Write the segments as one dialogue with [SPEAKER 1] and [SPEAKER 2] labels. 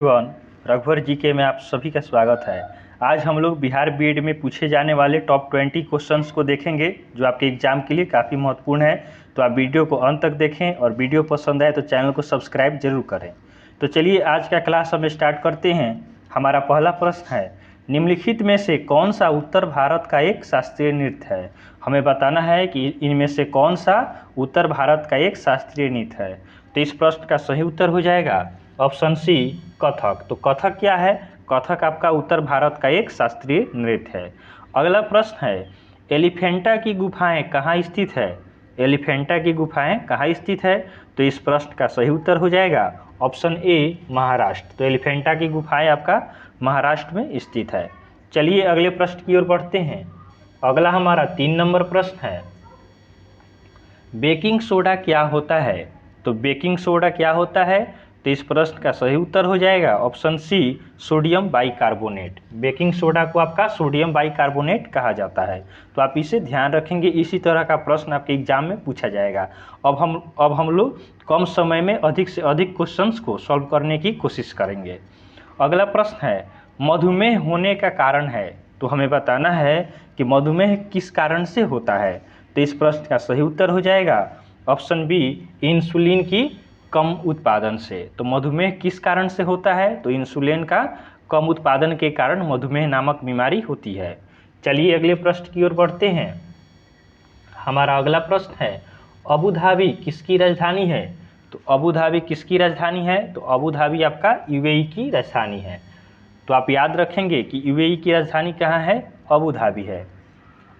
[SPEAKER 1] One रघुवर GK में आप सभी का स्वागत है। आज हम लोग बिहार बीएड में पूछे जाने वाले टॉप 20 क्वेश्चंस को देखेंगे जो आपके एग्जाम के लिए काफ़ी महत्वपूर्ण है। तो आप वीडियो को अंत तक देखें और वीडियो पसंद आए तो चैनल को सब्सक्राइब जरूर करें। तो चलिए आज का क्लास हम स्टार्ट करते हैं। हमारा पहला प्रश्न है, निम्नलिखित में से कौन सा उत्तर भारत का एक शास्त्रीय नृत्य है। हमें बताना है कि इनमें से कौन सा उत्तर भारत का एक शास्त्रीय नृत्य है। तो इस प्रश्न का सही उत्तर हो जाएगा ऑप्शन सी, कथक। तो कथक क्या है? कथक आपका उत्तर भारत का एक शास्त्रीय नृत्य है। अगला प्रश्न है, एलिफेंटा की गुफाएं कहाँ स्थित है। एलिफेंटा की गुफाएं कहाँ स्थित है? तो इस प्रश्न का सही उत्तर हो जाएगा ऑप्शन ए, महाराष्ट्र। तो एलिफेंटा की गुफाएं आपका महाराष्ट्र में स्थित है। चलिए अगले प्रश्न की ओर बढ़ते हैं। अगला हमारा 3 नंबर प्रश्न है, बेकिंग सोडा क्या होता है। तो बेकिंग सोडा क्या होता है? तो इस प्रश्न का सही उत्तर हो जाएगा option C, sodium bicarbonate. Baking soda को आपका सोडियम बाइकार्बोनेट कहा जाता है। तो आप इसे ध्यान रखेंगे, इसी तरह का प्रश्न आपके एग्जाम में पूछा जाएगा। अब हम लोग कम समय में अधिक से अधिक क्वेश्चंस को सॉल्व करने की कोशिश करेंगे। अगला प्रश्न है, मधुमेह होने का कारण है। तो हमें बताना है कि मधुमेह किस कारण से होता है। तो इस प्रश्न का सही उत्तर हो जाएगा ऑप्शन बी, इंसुलिन की कम उत्पादन से। तो मधुमेह किस कारण से होता है? तो इंसुलिन का कम उत्पादन के कारण मधुमेह नामक बीमारी होती है। चलिए अगले प्रश्न की ओर बढ़ते हैं। हमारा अगला प्रश्न है, अबू धाबी किसकी राजधानी है। तो अबू धाबी किसकी राजधानी है? तो अबू धाबी आपका यूएई की राजधानी है। तो आप याद रखेंगे कि यूएई की राजधानी कहाँ है? अबू धाबी है।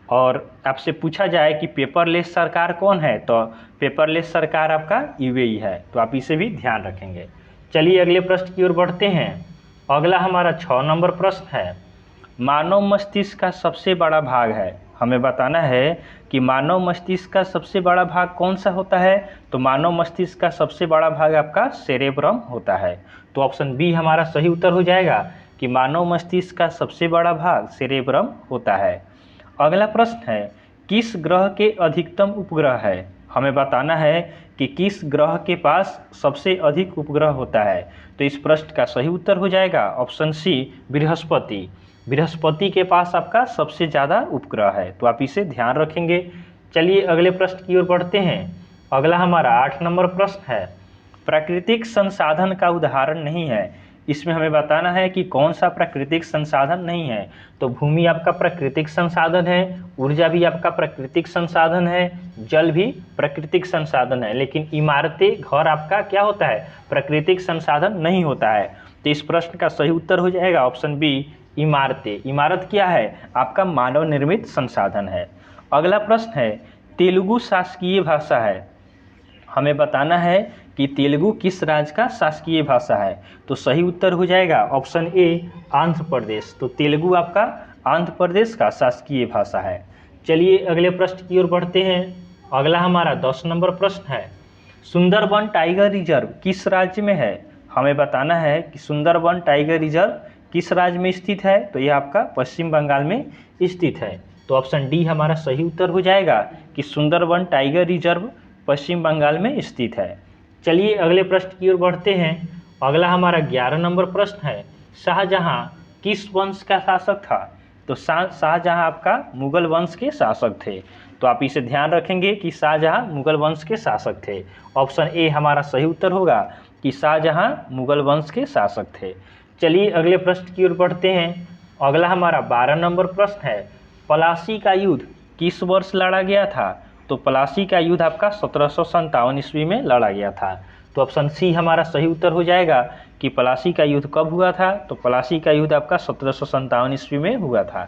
[SPEAKER 1] और आपसे पूछा जाए कि पेपरलेस सरकार कौन है, तो पेपरलेस सरकार आपका यूएई है। तो आप इसे भी ध्यान रखेंगे। चलिए अगले प्रश्न की ओर बढ़ते हैं। अगला हमारा 6 नंबर प्रश्न है, मानव मस्तिष्क का सबसे बड़ा भाग है। हमें बताना है कि मानव मस्तिष्क का सबसे बड़ा भाग कौन सा होता है। तो मानव मस्तिष्क का सबसे बड़ा भाग आपका सेरेब्रम होता है। तो ऑप्शन बी हमारा सही उत्तर हो जाएगा कि मानव मस्तिष्क का सबसे बड़ा भाग सेरेब्रम होता है। अगला प्रश्न है, किस ग्रह के अधिकतम उपग्रह है। हमें बताना है कि किस ग्रह के पास सबसे अधिक उपग्रह होता है। तो इस प्रश्न का सही उत्तर हो जाएगा ऑप्शन सी, बृहस्पति। बृहस्पति के पास आपका सबसे ज़्यादा उपग्रह है। तो आप इसे ध्यान रखेंगे। चलिए अगले प्रश्न की ओर बढ़ते हैं। अगला हमारा 8 नंबर प्रश्न है, प्राकृतिक संसाधन का उदाहरण नहीं है। इसमें हमें बताना है कि कौन सा प्राकृतिक संसाधन नहीं है। तो भूमि आपका प्राकृतिक संसाधन है, ऊर्जा भी आपका प्राकृतिक संसाधन है, जल भी प्राकृतिक संसाधन है, लेकिन इमारतें, घर आपका क्या होता है? प्राकृतिक संसाधन नहीं होता है। तो इस प्रश्न का सही उत्तर हो जाएगा ऑप्शन बी, इमारतें। इमारत क्या है? आपका मानव निर्मित संसाधन है। अगला प्रश्न है, तेलुगु शासकीय भाषा है। हमें बताना है कि तेलुगु किस राज्य का शासकीय भाषा है। तो सही उत्तर हो जाएगा ऑप्शन ए, आंध्र प्रदेश। तो तेलुगु आपका आंध्र प्रदेश का शासकीय भाषा है। चलिए अगले प्रश्न की ओर बढ़ते हैं। अगला हमारा 10 नंबर प्रश्न है, सुंदरबन टाइगर रिजर्व किस राज्य में है। हमें बताना है कि सुंदरबन टाइगर रिजर्व किस राज्य में स्थित है। तो यह आपका पश्चिम बंगाल में स्थित है। तो ऑप्शन डी हमारा सही उत्तर हो जाएगा कि सुंदरबन टाइगर रिजर्व पश्चिम बंगाल में स्थित है। चलिए अगले प्रश्न की ओर बढ़ते हैं। अगला हमारा 11 नंबर प्रश्न है, शाहजहां किस वंश का शासक था। तो शाहजहां आपका मुगल वंश के शासक थे। तो आप इसे ध्यान रखेंगे कि शाहजहां मुगल वंश के शासक थे। ऑप्शन ए हमारा सही उत्तर होगा कि शाहजहां मुगल वंश के शासक थे। चलिए अगले प्रश्न की ओर बढ़ते हैं। अगला हमारा 12 नंबर प्रश्न है, प्लासी का युद्ध किस वर्ष लड़ा गया था। तो प्लासी का युद्ध आपका 1757 ईस्वी में लड़ा गया था। तो ऑप्शन सी हमारा सही उत्तर हो जाएगा कि प्लासी का युद्ध कब हुआ था। तो प्लासी का युद्ध आपका 1757 ईस्वी में हुआ था।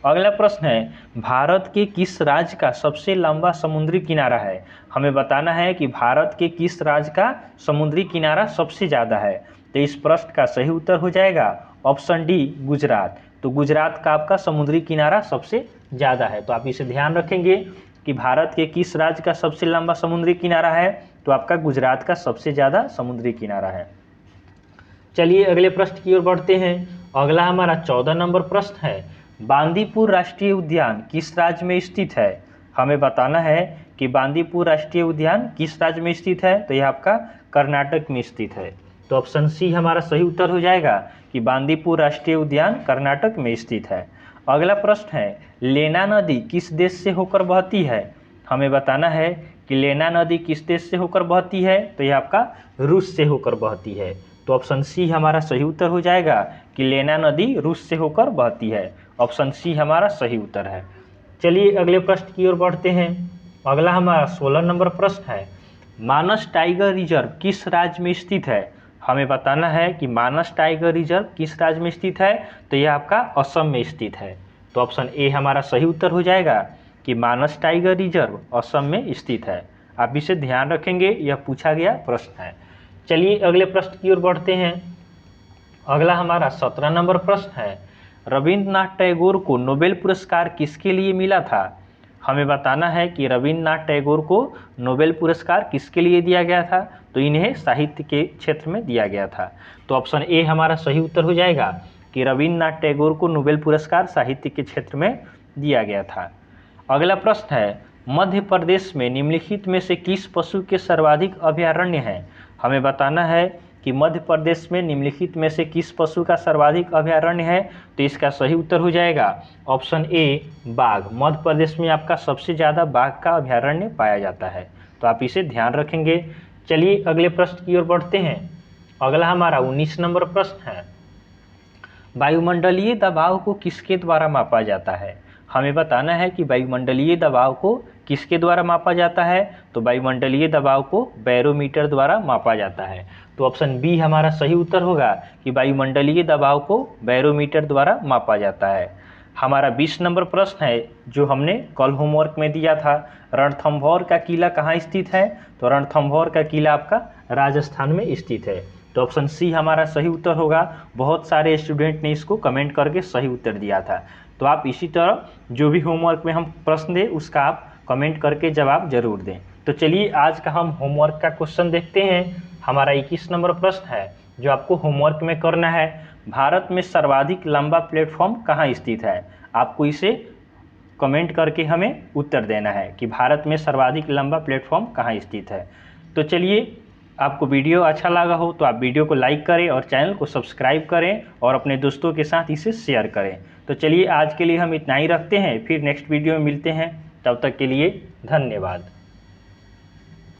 [SPEAKER 1] अगला प्रश्न है, भारत के किस राज्य का सबसे लंबा समुद्री किनारा है। हमें बताना है कि भारत के किस राज्य का समुद्री किनारा सबसे ज़्यादा है। तो इस प्रश्न का सही उत्तर हो जाएगा ऑप्शन डी, गुजरात। तो गुजरात का आपका समुद्री किनारा सबसे ज़्यादा है। तो आप इसे ध्यान रखेंगे कि भारत के किस राज्य का सबसे लंबा समुद्री किनारा है। तो आपका गुजरात का सबसे ज़्यादा समुद्री किनारा है। चलिए अगले प्रश्न की ओर बढ़ते हैं। अगला हमारा 14 नंबर प्रश्न है, बांदीपुर राष्ट्रीय उद्यान किस राज्य में स्थित है। हमें बताना है कि बांदीपुर राष्ट्रीय उद्यान किस राज्य में स्थित है। तो यह आपका कर्नाटक में स्थित है। तो ऑप्शन सी हमारा सही उत्तर हो जाएगा कि बांदीपुर राष्ट्रीय उद्यान कर्नाटक में स्थित है। अगला प्रश्न है, लेना नदी किस देश से होकर बहती है? हमें बताना है कि लेना नदी किस देश से होकर बहती है। तो यह आपका रूस से होकर बहती है। तो ऑप्शन सी हमारा सही उत्तर हो जाएगा कि लेना नदी रूस से होकर बहती है। ऑप्शन सी हमारा सही उत्तर है। चलिए अगले प्रश्न की ओर बढ़ते हैं। अगला हमारा 16 नंबर प्रश्न है, मानस टाइगर रिजर्व किस राज्य में स्थित है? हमें बताना है कि मानस टाइगर रिजर्व किस राज्य में स्थित है। तो यह आपका असम में स्थित है। तो ऑप्शन ए हमारा सही उत्तर हो जाएगा कि मानस टाइगर रिजर्व असम में स्थित है। आप इसे ध्यान रखेंगे, यह पूछा गया प्रश्न है। चलिए अगले प्रश्न की ओर बढ़ते हैं। अगला हमारा 17 नंबर प्रश्न है, रविंद्रनाथ टैगोर को नोबेल पुरस्कार किसके लिए मिला था? हमें बताना है कि रविंद्रनाथ टैगोर को नोबेल पुरस्कार किसके लिए दिया गया था। तो इन्हें साहित्य के क्षेत्र में दिया गया था। तो ऑप्शन ए हमारा सही उत्तर हो जाएगा कि रविंद्रनाथ टैगोर को नोबेल पुरस्कार साहित्य के क्षेत्र में दिया गया था। अगला प्रश्न है, मध्य प्रदेश में निम्नलिखित में से किस पशु के सर्वाधिक अभयारण्य हैं? हमें बताना है कि मध्य प्रदेश में निम्नलिखित में से किस पशु का सर्वाधिक अभयारण्य है। तो इसका सही उत्तर हो जाएगा ऑप्शन ए बाघ। मध्य प्रदेश में आपका सबसे ज़्यादा बाघ का अभयारण्य पाया जाता है। तो आप इसे ध्यान रखेंगे। चलिए अगले प्रश्न की ओर बढ़ते हैं। अगला हमारा 19 नंबर प्रश्न है, वायुमंडलीय दबाव को किसके द्वारा मापा जाता है? हमें बताना है कि वायुमंडलीय दबाव को किसके द्वारा मापा जाता है। तो वायुमंडलीय दबाव को बैरोमीटर द्वारा मापा जाता है। तो ऑप्शन बी हमारा सही उत्तर होगा कि वायुमंडलीय दबाव को बैरोमीटर द्वारा मापा जाता है। हमारा 20 नंबर प्रश्न है जो हमने कल होमवर्क में दिया था, रणथंभौर का किला कहाँ स्थित है? तो रणथंभौर का किला आपका राजस्थान में स्थित है। तो ऑप्शन सी हमारा सही उत्तर होगा। बहुत सारे स्टूडेंट ने इसको कमेंट करके सही उत्तर दिया था। तो आप इसी तरह जो भी होमवर्क में हम प्रश्न दें उसका आप कमेंट करके जवाब जरूर दें। तो चलिए आज का हम होमवर्क का क्वेश्चन देखते हैं। हमारा 21 नंबर प्रश्न है जो आपको होमवर्क में करना है, भारत में सर्वाधिक लंबा प्लेटफॉर्म कहाँ स्थित है? आपको इसे कमेंट करके हमें उत्तर देना है कि भारत में सर्वाधिक लंबा प्लेटफॉर्म कहाँ स्थित है। तो चलिए, आपको वीडियो अच्छा लगा हो तो आप वीडियो को लाइक करें और चैनल को सब्सक्राइब करें और अपने दोस्तों के साथ इसे शेयर करें। तो चलिए आज के लिए हम इतना ही रखते हैं, फिर नेक्स्ट वीडियो में मिलते हैं। तब तक के लिए धन्यवाद।